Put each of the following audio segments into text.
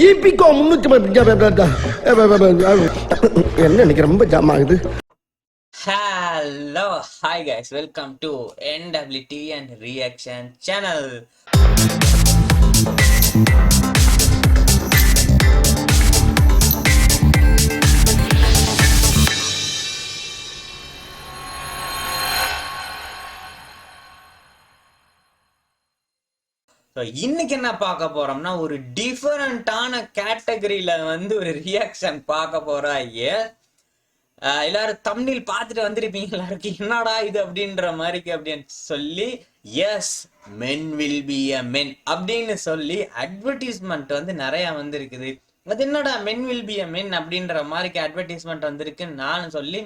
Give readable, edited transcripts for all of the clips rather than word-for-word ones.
ஈபிகோ 300 என்ன இன்னைக்கு ரொம்ப ஜாம் ஆகுது. Hello, hi guys, welcome to NWT and Reaction channel. இன்னைக்கு என்ன பார்க்க போறோம்னா ஒரு டிஃபரண்டான கேட்டகரியில ஒரு ரியாக்ஷன் பார்க்க போறோம். எல்லாரும் தம்ப்நெயில் பார்த்துட்டு வந்திருப்பீங்க. எல்லாருக்கும் என்னடா இது அப்படின்ற மாதிரி அப்படின்னு சொல்லி yes men will be a men அப்படின்னு சொல்லி அட்வர்டைஸ்மெண்ட் நிறைய இருக்குது. அது என்னடா மென் வில் பி எ மென் அப்படின்ற மாதிரி அட்வர்டைஸ்மெண்ட் வந்திருக்குன்னு நான் சொல்லி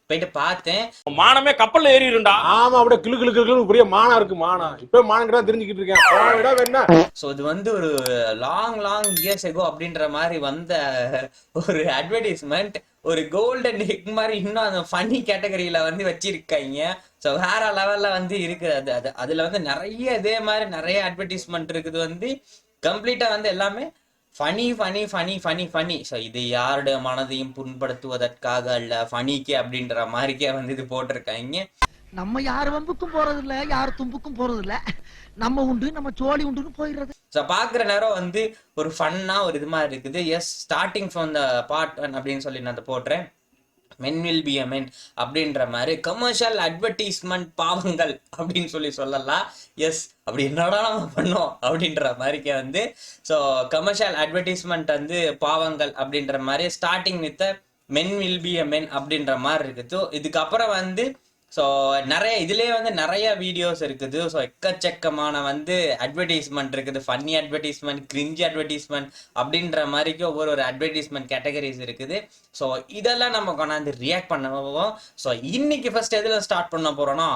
போயிட்டு பார்த்தேன். மானமே கப்பல்ல ஏறி இருந்தா. ஆமா, அப்படியே கிளு கிளு கிளு பெரிய மானம் இருக்கு. மானம் இப்ப மானங்கிட்ட தெரிஞ்சுக்கிட்டு இருக்கேன். சோ இது ஒரு லாங் இயர்ஸ் எகோ அப்படின்ற மாதிரி வந்த ஒரு அட்வர்டைஸ்மெண்ட், ஒரு கோல்டன் எக் மாதிரி இன்னும் அந்த ஃபன்னி கேட்டகரியில வச்சிருக்காங்க. ஸோ வேற லெவல்ல இருக்குது. அதுல நிறைய இதே மாதிரி நிறைய அட்வர்டைஸ்மெண்ட் இருக்குது. கம்ப்ளீட்டா எல்லாமே ஃபனி. ஸோ இது யாருடைய மனதையும் புண்படுத்துவதற்காக அல்ல, ஃபனிக்கு அப்படின்ற மாதிரிக்கே இது போட்டிருக்காங்க. நம்ம யார் வம்புக்கும் போறது இல்ல, யார் தும்புக்கும் போறது இல்ல, நம்ம உண்டு நம்ம சோழி உண்டுன்னு போயிடுறது. ஸோ பாக்குற நேரம் ஒரு ஃபன்னா ஒரு இது மாதிரி இருக்குது. Yes, starting from the part 1 அப்படின்னு சொல்லி நான் போட்டுறேன். மென் வில் பி அ மென் அப்படின்ற மாதிரி கமர்ஷியல் அட்வர்டைஸ்மெண்ட் பாவங்கள் அப்படின்னு சொல்லலாம். எஸ், அப்படி என்னடா நம்ம பண்ணோம் அப்படின்ற மாதிரிக்கே ஸோ கமர்ஷியல் அட்வர்டைஸ்மெண்ட் பாவங்கள் அப்படின்ற மாதிரி starting with men will be a men அப்படின்ற மாதிரி இருக்குது. இதுக்கப்புறம் ஸோ நிறைய இதுலேயே நிறைய வீடியோஸ் இருக்குது. ஸோ எக்கச்சக்கமான அட்வர்டைஸ்மெண்ட் இருக்குது. ஃபன்னி அட்வர்டைஸ்மெண்ட், கிரிஞ்ச் அட்வர்டைஸ்மெண்ட் அப்படின்ற மாதிரிக்கு ஒவ்வொரு அட்வர்டைஸ்மெண்ட் கேட்டகரிஸ் இருக்குது. ஸோ இதெல்லாம் நம்ம கொண்டாந்து ரியாக்ட் பண்ணுவோம். ஸோ இன்னைக்கு ஃபர்ஸ்ட் எதுல ஸ்டார்ட் பண்ண போறோம்னா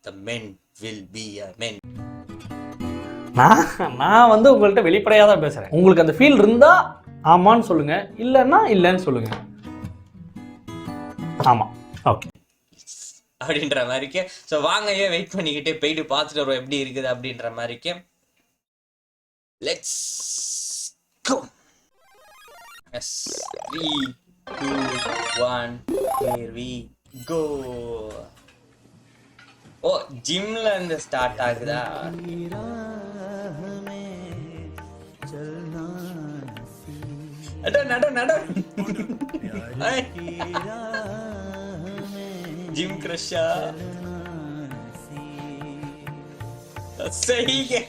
த மென் வில் பி அ மென். நான் உங்கள்கிட்ட வெளிப்படையாக தான் பேசுகிறேன். உங்களுக்கு அந்த ஃபீல் இருந்தால் ஆமான்னு சொல்லுங்க, இல்லைன்னா இல்லைன்னு சொல்லுங்க. ஆமாம், ஓகே அப்படின்ற மாதிரிக்கு. ஸோ வாங்க வெயிட் பண்ணிக்கிட்டே போயிட்டு பார்த்துட்டு வரோம் எப்படி இருக்குது அப்படின்ற மாதிரிக்கு. Let's go. Yes, 3 2 1 here we go. ஓ, ஜிம்ல இருந்து ஸ்டார்ட் ஆகுதா? நட जिम क्रशा सही है.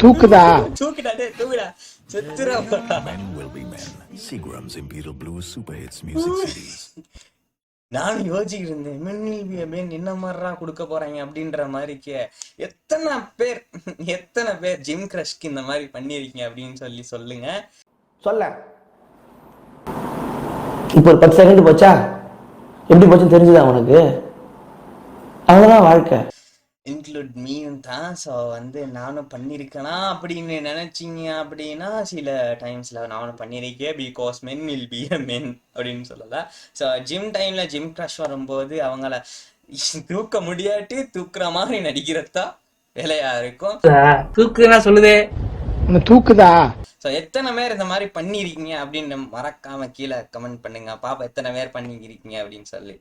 தூக்குடா செத்துறா. Men will be men. Seagram's Imperial Blue Super Hits Music Series. நான் யோசிச்சுட்டு இருந்தேன், மென் வில் பி எ மென் என்ன மாதிரிடா கொடுக்க போறாங்க அப்படின்ற மாதிரிக்கு. எத்தனை பேர் ஜிம் கிரஷ்க்கு இந்த மாதிரி பண்ணிருக்கீங்க அப்படின்னு சொல்லுங்க. சொல்ல இப்போ ஒரு 10 செகண்ட் போச்சா, எப்படி போச்சுன்னு தெரிஞ்சுதா உனக்கு? அவ்வளவுதான் வாழ்க்கை. இன்க்ளூட் மீயும் தான். ஸோ நானும் பண்ணியிருக்கேனா அப்படின்னு நினைச்சிங்க அப்படின்னா சில டைம்ஸ்ல நானும் பண்ணியிருக்கேன். Because men will be a men அப்படின்னு சொல்லலாம். ஸோ ஜிம் டைம்ல ஜிம் கிரஷ் வரும்போது அவங்கள தூக்க முடியாட்டி தூக்குற மாதிரி நடிக்கிறதா வேலையா இருக்கும். தூக்குன்னா சொல்லுதே, தூக்குதா. ஸோ எத்தனை பேர் இந்த மாதிரி பண்ணிருக்கீங்க அப்படின்னு மறக்காம கீழே கமெண்ட் பண்ணுங்க. பாப்பா எத்தனை பேர் பண்ணிருக்கீங்க அப்படின்னு சொல்லி.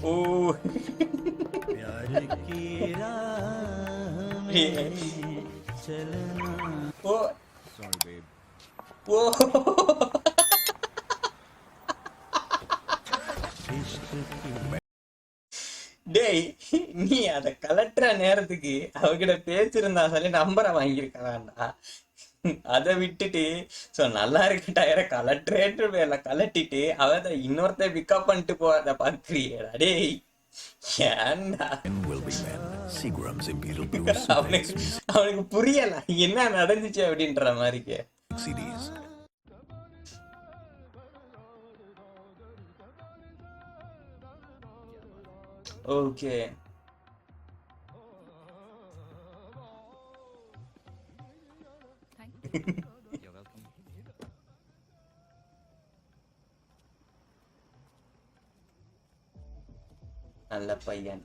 ஓ ஓ டேய், நீ அத கலட்டுற நேரத்துக்கு அவகிட்ட பேசிருந்தா சொல்லி நம்பரை வாங்கியிருக்காண்டா. அதை விட்டுட்டு ஸோ நல்லா இருக்க டயரை கலட்டுறேன்ற பேர்ல கலட்டிட்டு அவ இன்னொருத்த பிக்கப் பண்ணிட்டு போறத பாக்குறியடா. டேய் ஏன்டா? அவனுக்கு புரியல என்ன நடந்துச்சு அப்படின்ற மாதிரிக்கு. ஓகே, நல்ல பையன்.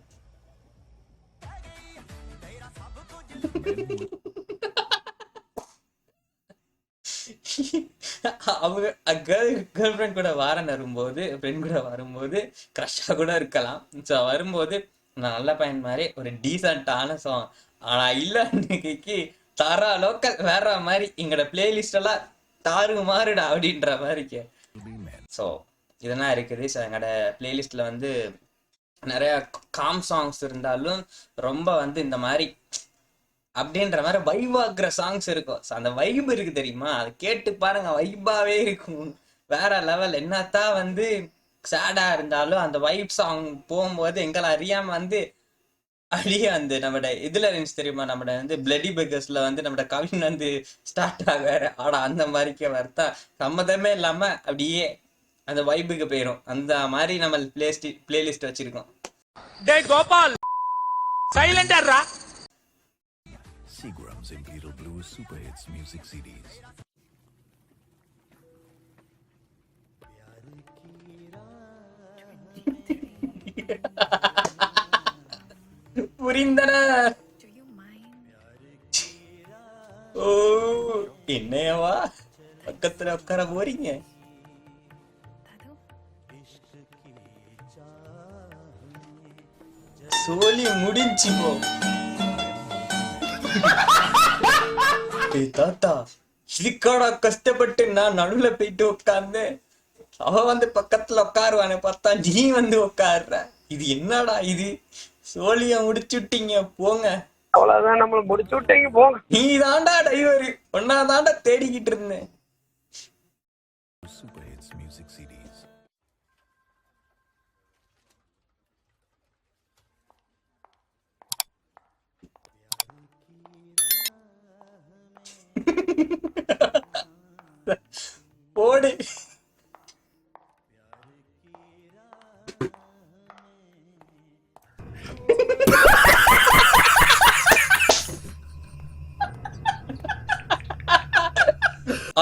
அவங்க கேர்ள் ஃப்ரெண்ட் கூட வரும்போது ஃப்ரெண்ட் கூட வரும்போது க்ரஷ்ஷா கூட இருக்கலாம். ஸோ வரும்போது நான் நல்ல பையன் மாதிரி ஒரு டீசெண்டான சாங். ஆனா இல்ல அன்னைக்கு தரா லோக்கல் வேற மாதிரி எங்களோட பிளேலிஸ்ட் எல்லாம் தாறு மாறுடா அப்படின்ற மாதிரி. ஸோ இதெல்லாம் இருக்குது. ஸோ எங்களோட பிளேலிஸ்ட்ல வந்து நிறைய காம் சாங்ஸ் இருந்தாலும் ரொம்ப வந்து இந்த மாதிரி அப்படின்ற மாதிரி வைபாக்குற சாங்ஸ் இருக்கும். ஸோ அந்த வைப் இருக்கு தெரியுமா, அதை கேட்டு பாருங்க, வைபாவே இருக்கும் வேற லெவல். என்னத்தான் வந்து சேடா இருந்தாலும் அந்த வைப் சாங் போகும்போது எங்களை அறியாம வந்து அப்படியே அந்த நம்மட இதுல இருந்துச்சு தெரியுமா, நம்மட வந்து பிளடி பெக்கர்ஸ்ல வந்து நம்மட கவின் வந்து ஸ்டார்ட் ஆகாரு. ஆனா அந்த மாதிரிக்கே வரத்தா சம்மதமே இல்லாம அப்படியே அந்த வைபுக்கு போயிடும். அந்த மாதிரி நம்ம பிளேலிஸ்ட் வச்சிருக்கோம். டேய் Gopal சைலண்டரா. Seagram's Imperial Blue Super Hits Music CDs. புரிந்தன. ஓ என்னையவா பக்கத்துல உட்கார போறீங்க? சோலி முடிஞ்சு போ. தாத்தா இதுக்காடா கஷ்டப்பட்டு நான் நடுவுல போயிட்டு உட்கார்ந்து அவ வந்து பக்கத்துல உட்காருவானே பார்த்தா நீ வந்து உட்காருற. இது என்னடா இது? சோழிய முடிச்சு விட்டீங்க போங்க. அவ்வளவுதான், நம்மள முடிச்சு விட்டீங்க போங்க. நீ தாண்டா டைவர், ஒன்னாதாண்டா தேடிக்கிட்டு இருந்தேன். Super Hits Music CDs. போடு.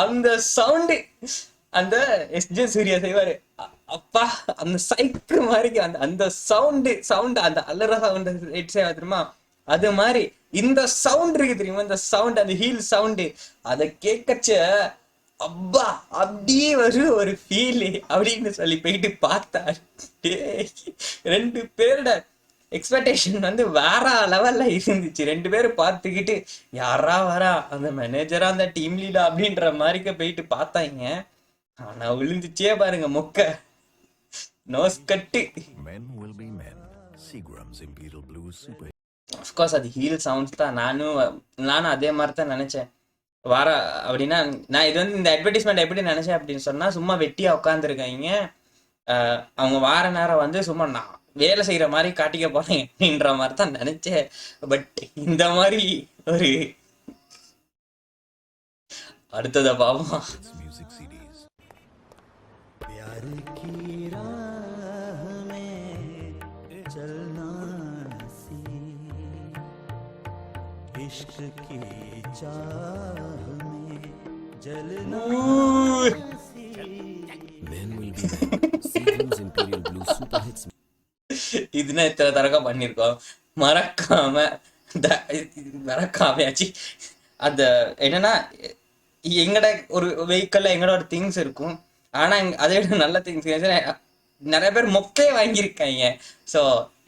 அந்த சவுண்டு அந்த எஸ்ஜே சூர்யா செய்வாரு அப்பா, அந்த சைக்கு மாதிரி அந்த சவுண்டு அந்த அலற சவுண்ட் செய்வா தெரியுமா, அது மாதிரி இந்த சவுண்ட் இருக்கு தெரியுமா, இந்த சவுண்ட் அந்த ஹீல் சவுண்டு அதை கேட்கச்ச அப்பா அப்படியே ஒரு ஃபீல் அப்படின்னு சொல்லி போயிட்டு பார்த்தாரு. ரெண்டு பேரோட எக்ஸ்பெக்டேஷன் வந்து வேற லெவல்ல இருந்துச்சு. ரெண்டு பேரும் பார்த்துக்கிட்டு யாரா வரா அந்த மேனேஜரா அந்த டீம் லீடா அப்படின்ற மாதிரிக்க போயிட்டு பார்த்தாங்க. ஆனா விழுந்துச்சே பாருங்க மொக்க nose cut. Men will be men. Seagram's Imperial Blue Super. Of course அது ஹீல் சவுண்ட்ஸ் தான். நானும் அதே மாதிரி தான் நினைச்சேன். வர அப்படின்னா நான் இது வந்து இந்த அட்வர்டைஸ்மெண்ட் எப்படி நினைச்சேன் அப்படின்னு சொன்னா, சும்மா வெட்டியா உட்காந்துருக்காங்க, அவங்க வார நேரம் வந்து சும்மா நான் வேலை செய்யற மாதிரி காட்டிக்க போறேன் அப்படின்ற மாதிரி தான் நினைச்சேன். பட் இந்த மாதிரி ஒரு அடுத்தத பாவம். Music CDs. Men will be men. Seagram's Imperial Blue Super Hits. இதுனா இத்தனை தரக்கா பண்ணிருக்கோம், மறக்காமையாச்சு. அந்த என்னன்னா எங்கட ஒரு வெஹிக்கல்ல எங்கட ஒரு திங்ஸ் இருக்கும், ஆனா அதை விட நல்ல திங்ஸ் நிறைய பேர் மொக்கையே வாங்கியிருக்காங்க. ஸோ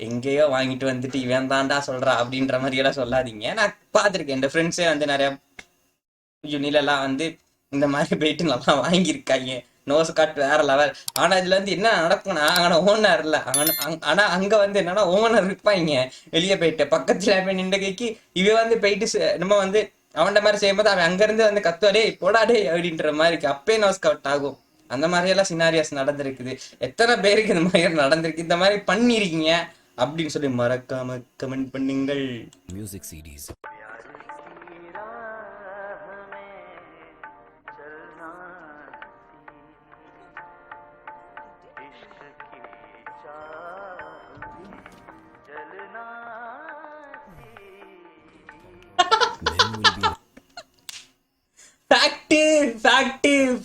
எங்கேயோ வாங்கிட்டு வந்துட்டு இவன் தாண்டா சொல்றா அப்படின்ற மாதிரி எல்லாம் சொல்லாதீங்க. நான் பார்த்துருக்கேன் என் ஃப்ரெண்ட்ஸே வந்து நிறைய யூனிலெல்லாம் வந்து இந்த மாதிரி போயிட்டு நல்லா வாங்கியிருக்காங்க. நோஸ் காட் வேற லெவல். ஆனா இதுல வந்து என்ன நடக்கும்னா, அங்கே ஓனர் இல்லை, ஆனா அங்க வந்து என்னன்னா ஓனர் இருப்பாங்க வெளியே போயிட்டு பக்கத்துல போய் நின்ற கைக்கு இவ வந்து போயிட்டு நம்ம வந்து அவன்கிட்ட மாதிரி செய்யும்போது அவன் அங்கிருந்து வந்து கத்துவாடே போடாடே அப்படின்ற மாதிரி அப்பே நோஸ் கட் ஆகும். அந்த மாதிரி எல்லாம் சினாரியாஸ் நடந்திருக்குது. எத்தனை பேருக்கு இந்த மாதிரி நடந்திருக்கு, இந்த மாதிரி பண்ணிருக்கீங்க அப்படின்னு சொல்லி மறக்காம கமெண்ட் பண்ணுங்கள். Music CDs.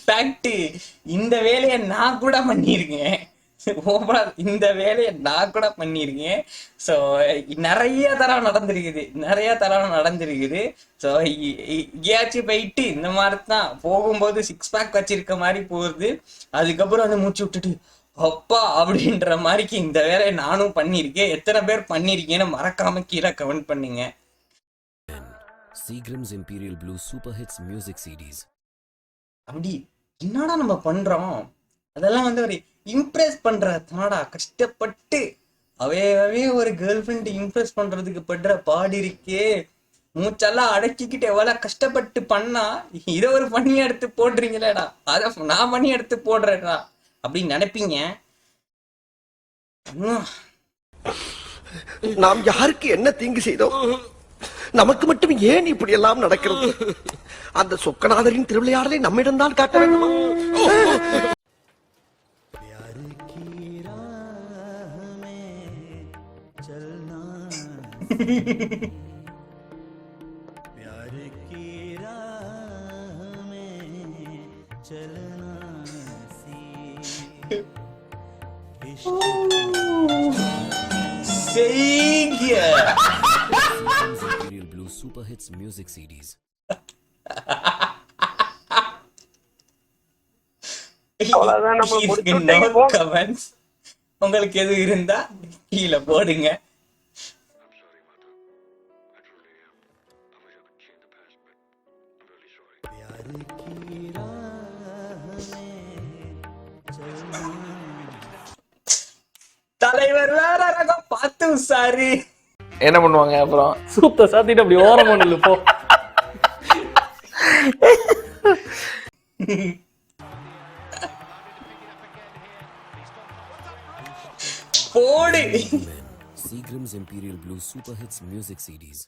ஃபேக்ட் இந்த வேலையை நான் கூட பண்ணியிருக்கேன். இந்த வேலையை நான் கூட பண்ணியிருக்கேன். ஸோ நிறைய தடவை நடந்திருக்குது. ஸோ எங்கேயாச்சும் போயிட்டு இந்த மாதிரி தான் போகும்போது 6 பேக் வச்சிருக்க மாதிரி போகுது. அதுக்கப்புறம் வந்து மூச்சு விட்டுட்டு அப்பா அப்படின்ற மாதிரிக்கு இந்த வேலையை நானும் பண்ணியிருக்கேன். எத்தனை பேர் பண்ணியிருக்கேன்னு மறக்காம கீழே கமெண்ட் பண்ணுங்க. Seagram's Imperial Blue Super Hits Music CDs. அப்படி என்னடா நம்ம பண்றோம், அதெல்லாம் வந்து ஒரு இம்ப்ரெஸ் பண்றதுனாடா. கஷ்டப்பட்டு அவையவே ஒரு கேர்ள் ஃப்ரெண்ட் இம்ப்ரெஸ் பண்றதுக்கு படுற பாடு இருக்கே, மூச்செல்லாம் அடக்கிக்கிட்டு எவ்வளவு கஷ்டப்பட்டு பண்ணா இதை ஒரு பண்ணி எடுத்து போடுறீங்களேடா, அதை நான் பண்ணி எடுத்து போடுறேடா அப்படின்னு நினைப்பீங்க. நாம் யாருக்கு என்ன தீங்கு செய்தோம்? நமக்கு மட்டும் ஏன் இப்படி எல்லாம் நடக்கிறது? அந்த சொக்கநாதரின் திருவிளையாடலை நம்மிடம்தான் காட்ட வேண்டுமா? Seagram's Imperial Blue Super Hits Music CDs. உங்களுக்கு எது இருந்தா கீழே போடுங்க. தலைவர் வேற ரகம் பார்த்து சாரி என்ன பண்ணுவாங்க அப்புறம்? சூத்த சாத்திட்டு அப்படி ஓரமா நில்லு போ. போடு. Seagram's Imperial Blue Super Hits Music CDs.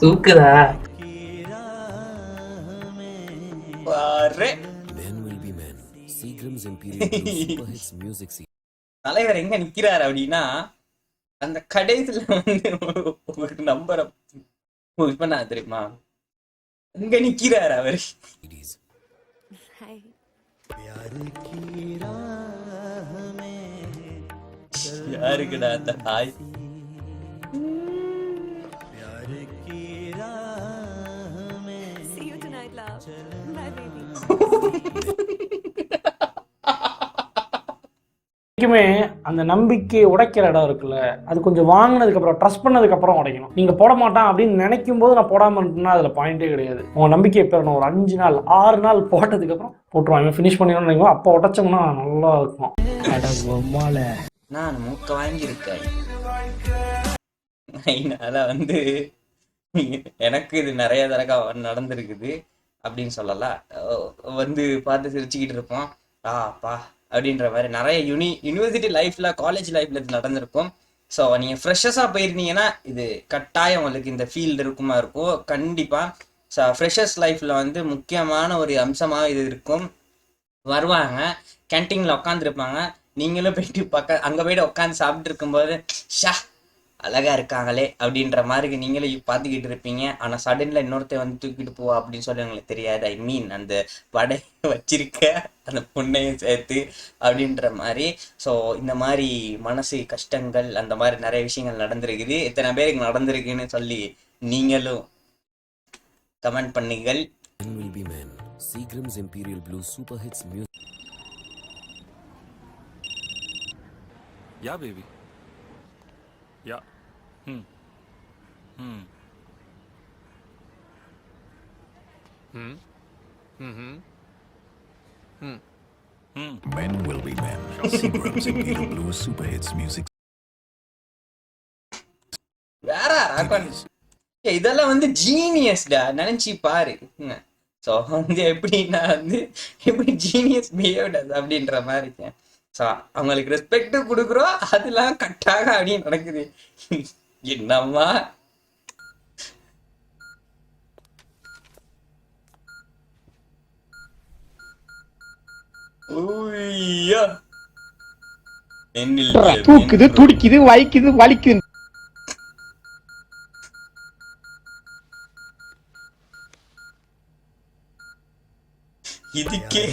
தூக்குதா? பாரு Men will be men. Seagram's Imperial Blue Super Hits Music CDs. தலைவர் எங்க நிக்கிறாரு அப்படின்னா அந்த கடைசியில வந்து ஒரு நம்பரை பண்ண தெரியுமா, அங்க நிக்கிறாரு அவரு. யாருக்குடா அந்த hi? See you tonight, love. Bye, baby. அந்த நம்பிக்கையை உடைக்கிற இடம் இருக்குல்ல, அது கொஞ்சம் வாங்கினதுக்கு அப்புறம் ட்ரஸ்ட் பண்ணதுக்கு அப்புறம் உடைக்கணும். நீங்க போட மாட்டான் அப்படின்னு நினைக்கும் போது நான் போடாம இருந்தேன்னா அதுல பாயிண்டே கிடையாது. உங்க நம்பிக்கையை பெறணும். ஒரு 5 நாள் 6 நாள் போட்டதுக்கு அப்புறம் போட்டுருவாங்க. ஃபினிஷ் பண்ணிடணும்னு நினைக்கும், அப்போ உடைச்சோம்னா நல்லா இருக்கும். நான் மூக்க வாங்கியிருக்கேன். அதான் வந்து எனக்கு இது நிறைய தடவை நடந்திருக்குது அப்படின்னு சொல்லலாம். வந்து பார்த்து சிரிச்சுக்கிட்டு இருப்போம், பா அப்படின்ற மாதிரி நிறைய யூனிவர்சிட்டி லைஃப்ல காலேஜ் லைஃப்ல இது நடந்திருக்கும். ஸோ நீங்க ஃப்ரெஷர்ஸா போயிருந்தீங்கன்னா இது கட்டாயம் உங்களுக்கு இந்த ஃபீல்டு இருக்கும் கண்டிப்பா. ஸோ ஃப்ரெஷர்ஸ் லைஃப்ல வந்து முக்கியமான ஒரு அம்சமாக இது இருக்கும். வருவாங்க, கேன்டீன்ல உட்காந்துருப்பாங்க, நீங்களும் போயிட்டு அங்க போயிட்டு உட்காந்து சாப்பிட்டு இருக்கும்போது ஷா அழகா இருக்காங்களே அப்படின்ற மாதிரி நீங்களும் பார்த்துக்கிட்டு இருப்பீங்க. ஆனா சடன்ல இன்னொருத்த வந்து தூக்கிட்டு போவா அப்படின்னு சொல்லி உங்களுக்கு தெரியாது. ஐ மீன் அந்த வடை வச்சிருக்க அந்த பொண்ணையும் சேர்த்து அப்படின்ற மாதிரி. ஸோ இந்த மாதிரி மனசு கஷ்டங்கள் அந்த மாதிரி நிறைய விஷயங்கள் நடந்திருக்குது. எத்தனை பேருக்கு நடந்திருக்குன்னு சொல்லி நீங்களும் கமெண்ட் பண்ணுங்கள். Men will be men. Seagram's Imperial Blue Super Hits Music. Yeah, baby. Yeah. Men will be men. Seagram's Imperial Blue Super Hits Music. வேற இதெல்லாம் வந்து ஜீனியஸ்டா, நினைச்சு பாரு. ஸோ வந்து எப்படின்னா வந்து எப்படி ஜீனியஸ் பிஹேவ்ட் அப்படின்ற மாதிரி இருக்கேன். ஸோ அவங்களுக்கு ரெஸ்பெக்ட் கொடுக்குறோம், அதெல்லாம் கட்டாக அப்படின்னு நடக்குது. என்னம்மா தூக்குது, துடிக்குது, வலிக்குது, வலிக்குது. இதுக்கே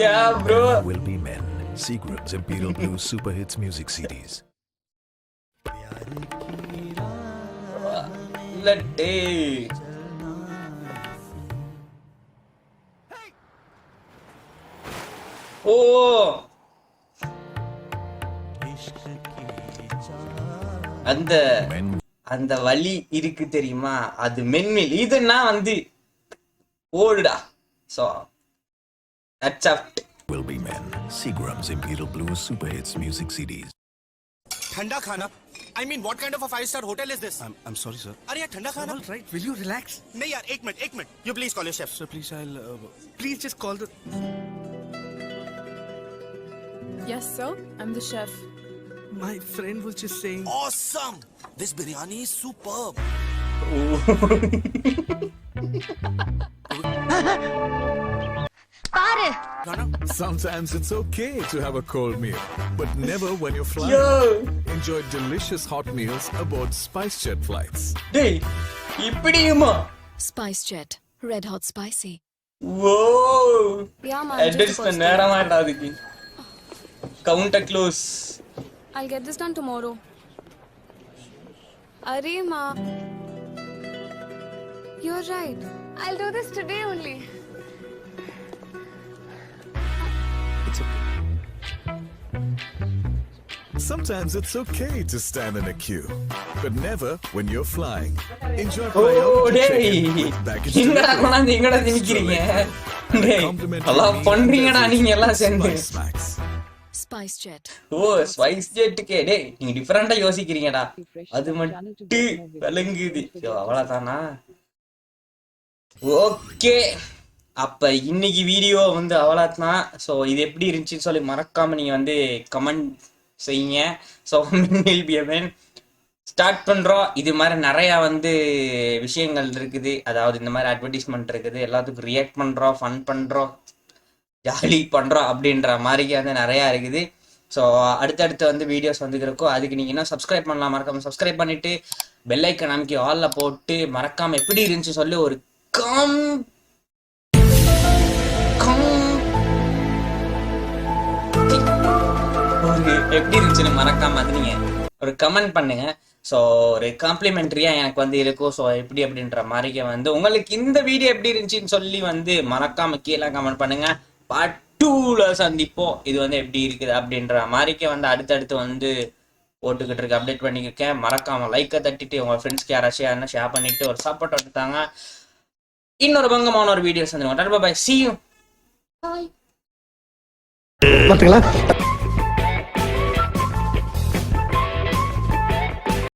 yeah bro Will Be Men. Seagram's Imperial Blue Super Hits Music CDs. Latte ஓ அந்த Men அந்த வலி இருக்கு தெரியுமா, அது மென்மில். இதுன்னா வந்து ஓல்டா. So that's up. Will Be Men. Seagram's Imperial Blue Super Hits Music CDs. ठंडा खाना I mean what kind of a 5-star hotel is this? I'm sorry, sir. अरे यार ठंडा खाना. All right, will you relax? नहीं यार एक minute you please call your chef. Sir, please, please just call the... Yes, sir. I'm the chef. My friend was just saying... Awesome. This biryani is superb. Sometimes it's okay to have a cold meal, but never when you're flying. Yo Enjoy delicious hot meals aboard SpiceJet flights. டேய் இப்படியுமா? Spice Jet. Red hot spicy. ஓ Yeah, ma'am. Address பண்ண நேரமாடா அதுக்கு. Counter close. I'll get this done tomorrow. Arey ma. You're right. I'll do this today only. Sometimes it's okay to stand in a queue, but never when you're flying. Enjoy ஓ priority டேய் check-in with baggage எங்கடா delivery. கொண்டாந்து எங்கடா திணிக்கிறீங்க? டேய் எல்லாம் பண்றீங்கடா நீங்க எல்லாம் சேர்ந்து. Spice Max. Spice Jet. ஓ ஸ்பைஸ் ஜெட்டுக்கே டேய் நீங்க டிஃபரெண்டா யோசிக்கிறீங்கடா, அது மட்டும் விளங்குது. அவ்வளவுதானா? ஓகே அப்ப இன்னைக்கு வீடியோ வந்து அவ்வளோதான். ஸோ இது எப்படி இருந்துச்சுன்னு சொல்லி மறக்காம நீங்க வந்து கமெண்ட் செய்யுங்க. So will be a start பண்றோம். இது மாதிரி நிறைய வந்து விஷயங்கள் இருக்குது, அதாவது இந்த மாதிரி அட்வர்டைஸ்மெண்ட் இருக்குது, எல்லாத்துக்கும் ரியாக்ட் பண்றோம், ஃபன் பண்றோம், ஜாலி பண்றோம் அப்படின்ற மாதிரி வந்து நிறையா இருக்குது. ஸோ அடுத்தடுத்து வந்து வீடியோஸ் வந்துருக்கோம். அதுக்கு நீங்கள் என்ன சப்ஸ்கிரைப் பண்ணலாம், மறக்காம சப்ஸ்கிரைப் பண்ணிட்டு பெல் ஐக்கன் அமைக்கி ஆல்ல போட்டு மறக்காம எப்படி இருந்துச்சு சொல்லி ஒரு எப்படி இருந்துச்சுன்னு மறக்காம அது நீங்க ஒரு கமெண்ட் பண்ணுங்க. ஸோ ஒரு காம்ப்ளிமெண்ட்ரியா எனக்கு வந்து இருக்கும். ஸோ எப்படி அப்படின்ற மாதிரிக்க வந்து உங்களுக்கு இந்த வீடியோ எப்படி இருந்துச்சுன்னு சொல்லி வந்து மறக்காம கீழே கமெண்ட் பண்ணுங்க. பார்ட் 2ல சந்திப்போம். இது வந்து எப்படி இருக்குது அப்படின்ற மாதிரிக்க வந்து அடுத்தடுத்து வந்து போட்டுக்கிட்டு இருக்கு, அப்டேட் பண்ணிக்கிருக்கேன். மறக்காம லைக்கை தட்டிட்டு உங்க ஃப்ரெண்ட்ஸ்க்கு யாராச்சும் ஷேர் பண்ணிட்டு ஒரு சப்போர்ட் எடுத்தாங்க. இன்னொரு பங்கமான ஒரு வீடியோஸ் வந்துருவோம். Bye, see you. பாத்தீங்களா?